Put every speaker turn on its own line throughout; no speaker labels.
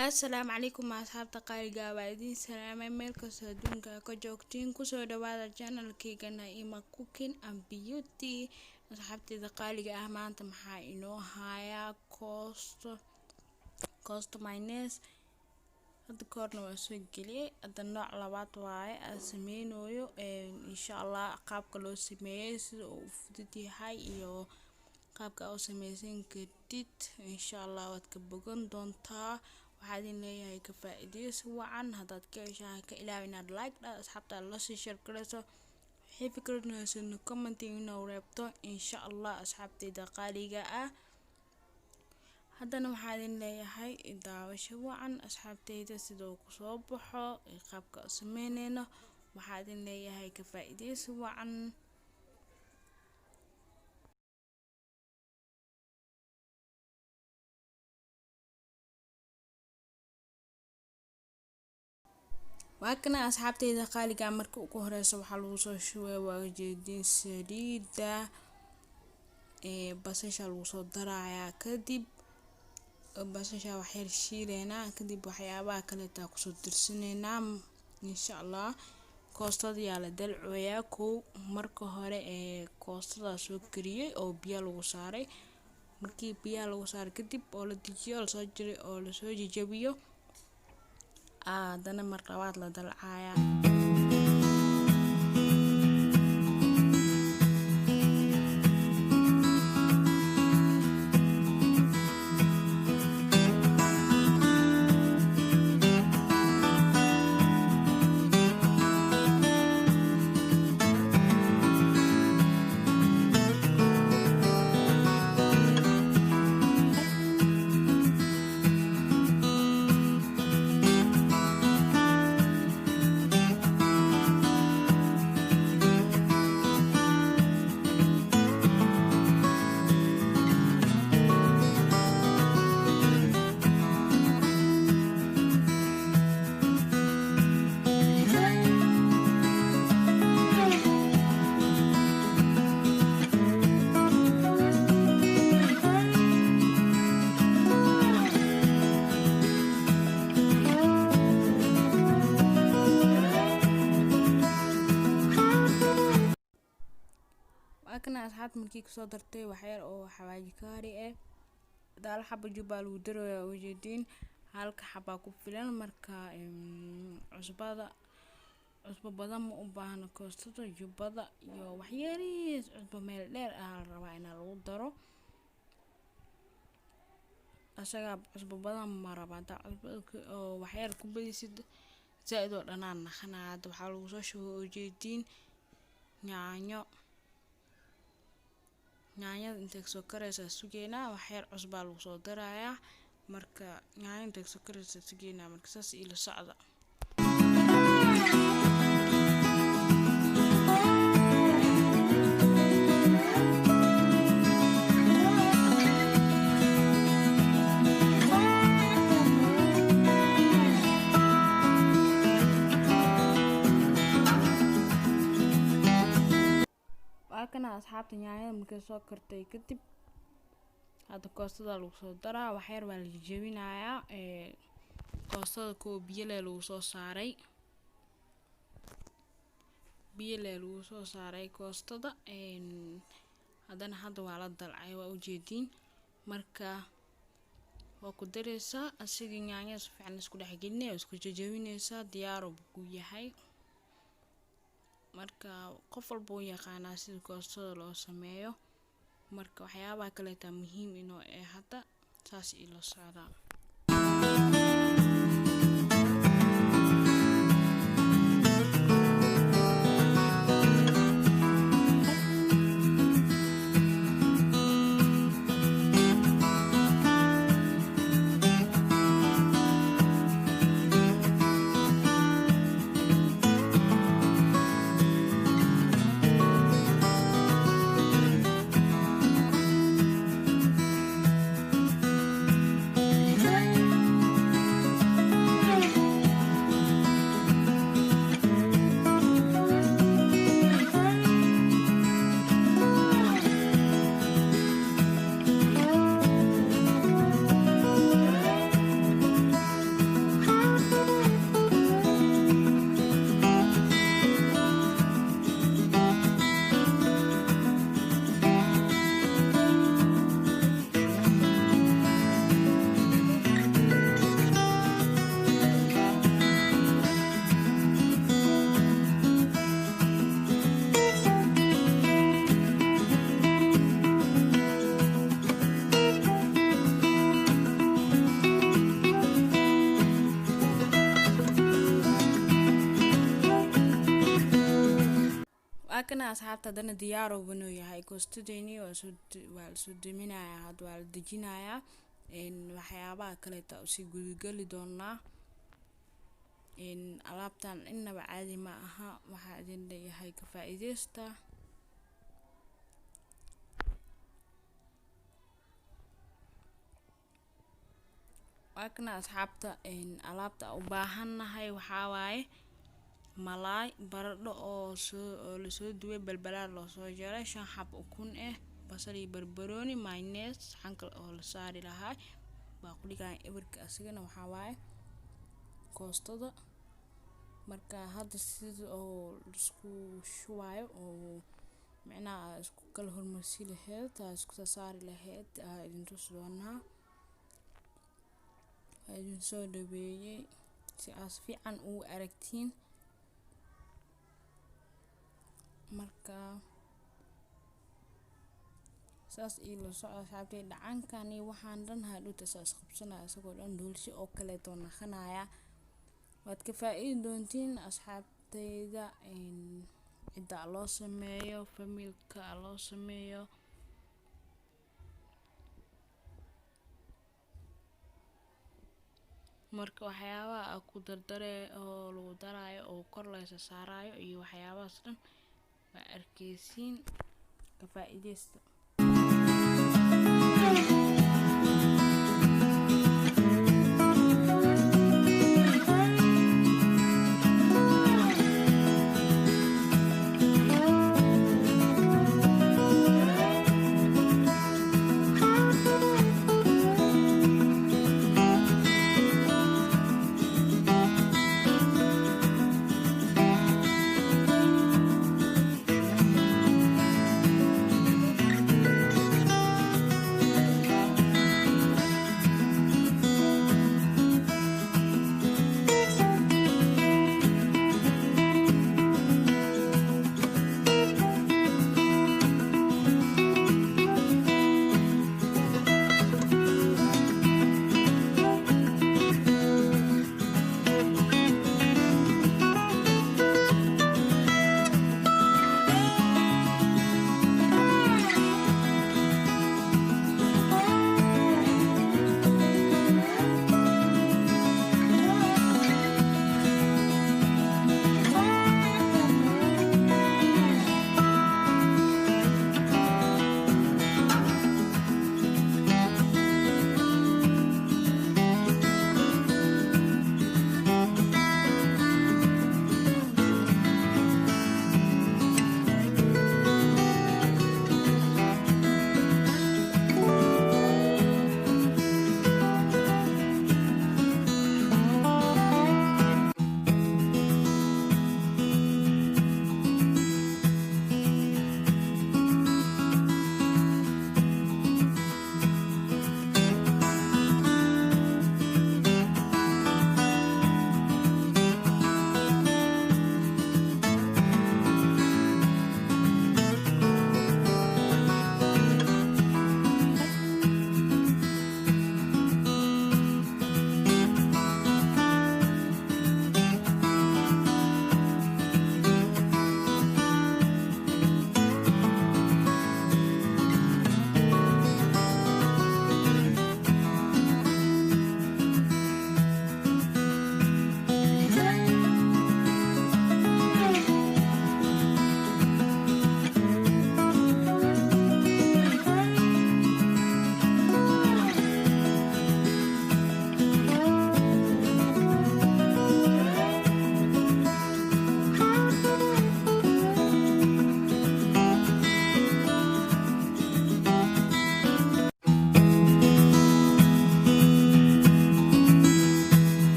Assalaamu calaykum asxaabta qaaliga waa idin salaamay meel kastoo adduunka ka joogtiin kusoo dhawaada channelkayga Naima Cooking and Beauty. Asxaabtayda qaaliga ah maanta maxaa inoo hayaa costo mayonnaise. hadda koorna waa soo geliyay hadda nooc labaad waaye aan sameynayo insha Allah qaabka loo sameeyay sida uu fudud yahay iyo qaabka uu sameysan kartid insha Allah waad ka bogan doontaa. waxaad in leeyahay ka faa'iideysi wacan haddaad ka heshaa ka ilaawin inaad like asxaabta la sii share gareyso wixii fikradnaasan comment inoo reebto insha Allah asxaabtayda qaaliga ah. haddana waxaad in leeyahay daawasho wacan asxaabtayda sida uu ku soo baxo qaabka sameynayno waxaad in leeyahay ka faa'iideysi wacan. waakana asxaabtayda qaaliga marka ugu horeysa waxa lagu soo shubay waa jeedin saliida basasha lagu soo darayaa kadib basasha wax yar shiileena kadib waxyaabaha kale taa ku soo dirsaneena insha Allah. koostada yaa la dalcooyaa marka hore koostada soo kariyay oo biyo lagu saaray markii biyo lagu saaray kadib oo la dijiyo la soo jiray oo la soo jajabiyo haddana mar labaad la dalcayaa. kana asxaabta markii ku soo dartay wax yar oo xawaaji kaari daal xabo juba lagu daroyaa ujeedin halka xaba ku filan marka cusbo badan ma u baahna koostada jubada iyo wax yariis cusbo meel dheer rabaa in lagu daro asaga cusbo badan ma rabaa cusbo oo wax yar ku badisid zaaid oo dhanaan naxanaad waxa lagu soo shubay ujeedin yaanyada intee soo karaysa sugeena wax yar cusbo lagu soo darayaa marka yaanyada intee soo karaysa sugeena marka saas ila socda. kana asxaabta yaanyada markay soo kartay kadib hadda koostada lagu soo daraa wax yar waa la jajabinayaa koostada ko biyo lagu soo saaray koostada haddana hadda waa la dalcay waa ujeedin marka waa ku dareysaa asiga yaanyada si fiican isku dhex gelinaysaa isku jajabinaysaa diyaar buu yahay. marka qof walba uu yaqaanaa sida koostada loo sameeyo marka waxyaabaha kale taa muhiim inoo hadda saas ila socda. kana asxaabta hadana diyaar oo banoo yahay koostadeeni waa soo daminaya hadda waa la dejinayaa waxyaabaha kale taa usii gudagali doonaa alaabtan inaba caadi ma aha waxaa idin leeyahay ka faa'iideysta waakna asxaabta alaabta u baahannahay waxaa waaye malaay baradho oo la soo duway balbalaar loo soo jaray 5 xab ukun basal iyo barbarooni mayonnaise xankal oo la saari lahaa baaquligan ebarka asigana waxaa waaye koostada marka hadda sida oo isku shuwayo oo macnaha isku kala hormarsi lahayd isku saari lahayd idin tus doonaa idin soo dhaweeyay si aas fiican u aragtiin marka saas ilo soo asxaabtay dhacankani waxaan dhan hadhuuta saas qabsanaya isagoo dhan doolsho oo kale doonaqanaya waad ka faa'iidi doontiin asxaabtayda cida loo sameeyo familka loo sameeyo marka waxyaabaha ku dardare oo lagu darayo oo kor la saarayo iyo waxyaabahaas dhan waa arkeysiin ka faa'iideysta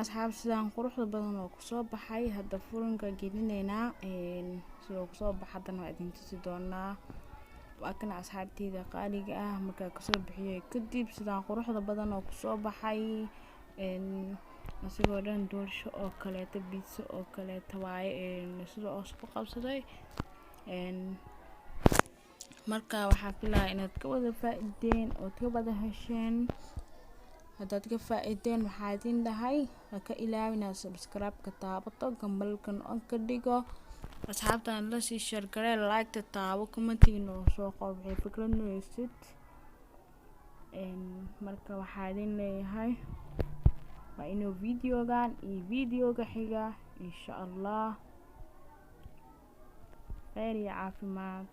asxaab sidaan quruxda badan oo kusoo baxay hadda furanka gelinaynaa sidoo kusoo baxadana waa idin tusi doonaa. waa kana asxaabteyda qaaliga ah markaa kasoo bixiyay kadib sidaan quruxda badan oo kusoo baxay asigoo dhan doorsho oo kaleeto pizza oo kaleeto waaye sidoo oo isku qabsaday marka waxaa filayaa inaad ka wada faa'iideen oo ka wada hesheen. haddaad ka faa'iideen waxaa idin dhahay ha ka ilaawin inaad subscribe-ka taabato gambalkan on ka dhigo asxaabtaan la sii share garee like-ta taabo commentiga oo soo qor wixii fikrad haysid marka waxaa idin leeyahay waa inuu videogan iyo videoga xiga insha Allah khayr iyo caafimaad.